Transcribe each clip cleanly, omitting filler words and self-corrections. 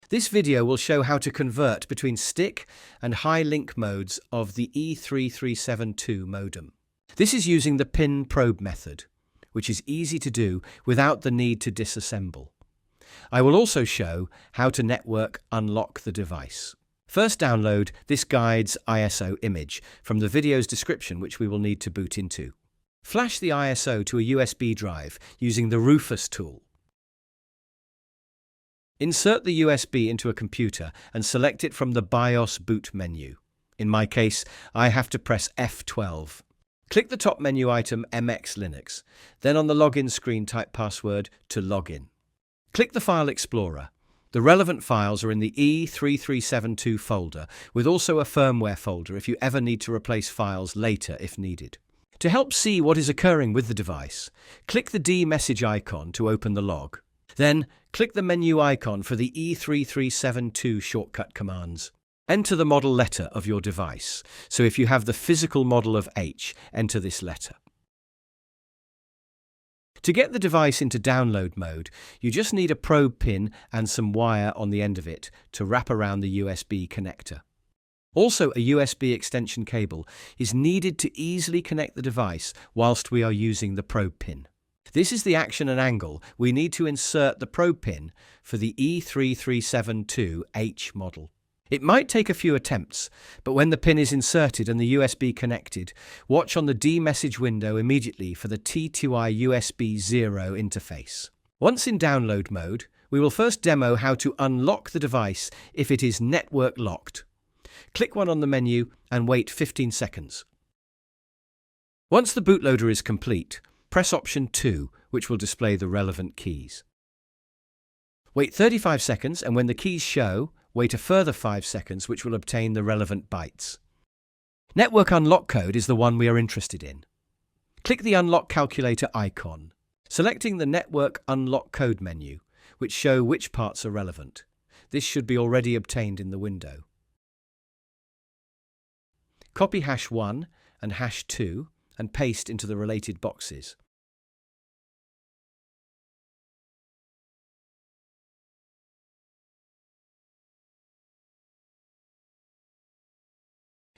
This video will show how to convert between stick and high link modes of the E3372 modem. This is using the pin probe method, which is easy to do without the need to disassemble. I will also show how to network unlock the device. First, download this guide's ISO image from the video's description, which we will need to boot into. Flash the ISO to a USB drive using the Rufus tool. Insert the USB into a computer and select it from the BIOS boot menu. In my case, I have to press F12. Click the top menu item MX Linux, then on the login screen type password to login. Click the File Explorer. The relevant files are in the E3372 folder, with also a firmware folder if you ever need to replace files later if needed. To help see what is occurring with the device, click the D message icon to open the log. Then, click the menu icon for the E3372 shortcut commands. Enter the model letter of your device. So if you have the physical model of H, enter this letter. To get the device into download mode, you just need a probe pin and some wire on the end of it to wrap around the USB connector. Also, a USB extension cable is needed to easily connect the device whilst we are using the probe pin. This is the action and angle we need to insert the probe pin for the E3372H model. It might take a few attempts, but when the pin is inserted and the USB connected, watch on the D message window immediately for the T2I USB 0 interface. Once in download mode, we will first demo how to unlock the device if it is network locked. Click one on the menu and wait 15 seconds. Once the bootloader is complete, press option 2, which will display the relevant keys. Wait 35 seconds, and when the keys show, wait a further 5 seconds, which will obtain the relevant bytes. Network unlock code is the one we are interested in. Click the unlock calculator icon, selecting the network unlock code menu, which show which parts are relevant. This should be already obtained in the window. Copy #1 and #2 and paste into the related boxes.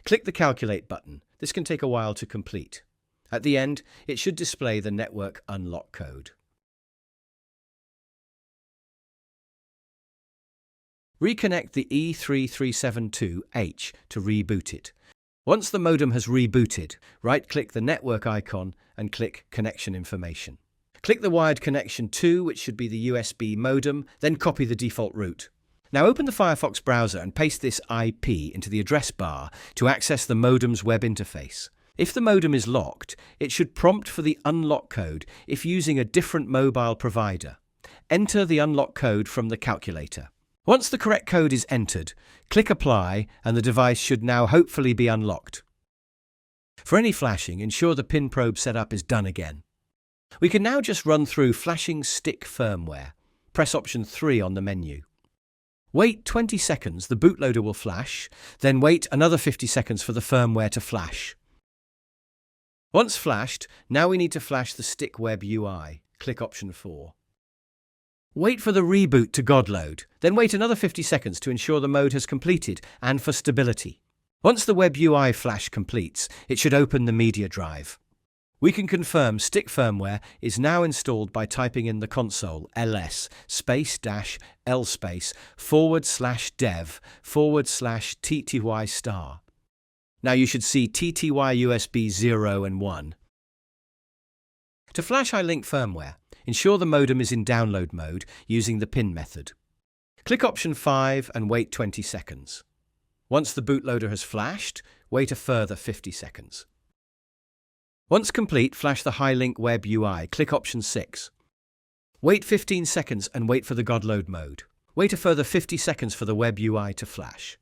Click the Calculate button. This can take a while to complete. At the end, it should display the network unlock code. Reconnect the E3372H to reboot it. Once the modem has rebooted, right-click the network icon and click Connection Information. Click the wired connection to, which should be the USB modem, then copy the default route. Now open the Firefox browser and paste this IP into the address bar to access the modem's web interface. If the modem is locked, it should prompt for the unlock code if using a different mobile provider. Enter the unlock code from the calculator. Once the correct code is entered, click Apply and the device should now hopefully be unlocked. For any flashing, ensure the pin probe setup is done again. We can now just run through flashing stick firmware. Press option 3 on the menu. Wait 20 seconds, the bootloader will flash, then wait another 50 seconds for the firmware to flash. Once flashed, now we need to flash the stick web UI. Click option 4. Wait for the reboot to godload, then wait another 50 seconds to ensure the mode has completed and for stability. Once the web UI flash completes, it should open the media drive. We can confirm stick firmware is now installed by typing in the console ls/l/dev/TTY star. Now you should see TTY USB 0 and 1. To flash Hilink Firmware, ensure the modem is in download mode using the pin method. Click option 5 and wait 20 seconds. Once the bootloader has flashed, wait a further 50 seconds. Once complete, flash the Hilink Web UI. Click option 6. Wait 15 seconds and wait for the godload mode. Wait a further 50 seconds for the Web UI to flash.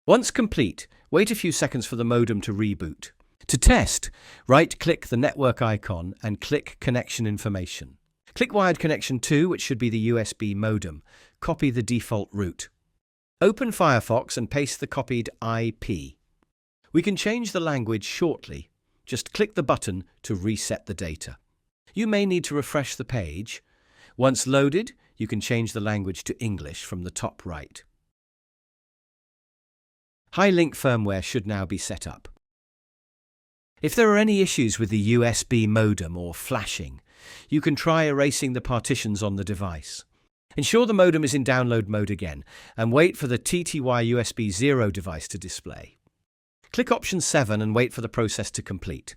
Once complete, wait a few seconds for the modem to reboot. To test, right-click the network icon and click Connection Information. Click Wired Connection to, which should be the USB modem. Copy the default route. Open Firefox and paste the copied IP. We can change the language shortly. Just click the button to reset the data. You may need to refresh the page. Once loaded, You can change the language to English from the top right. Hilink Firmware should now be set up. If there are any issues with the USB modem or flashing, you can try erasing the partitions on the device. Ensure the modem is in download mode again and wait for the TTY USB 0 device to display. Click option 7 and wait for the process to complete.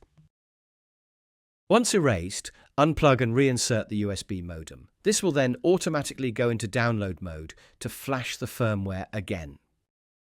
Once erased, unplug and reinsert the USB modem. This will then automatically go into download mode to flash the firmware again.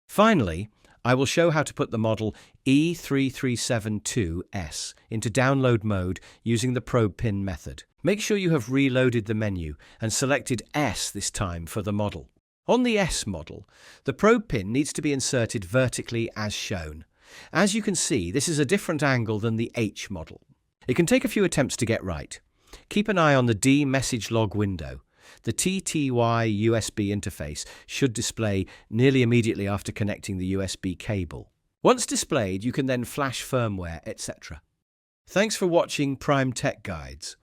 Finally, I will show how to put the model E3372s into download mode using the probe pin method. Make sure you have reloaded the menu and selected S this time for the model. On the S model, the probe pin needs to be inserted vertically as shown. As you can see, this is a different angle than the H model. It can take a few attempts to get right. Keep an eye on the D message log window. The TTY USB interface should display nearly immediately after connecting the USB cable. Once displayed, you can then flash firmware, etc. Thanks for watching Prime Tech Guides.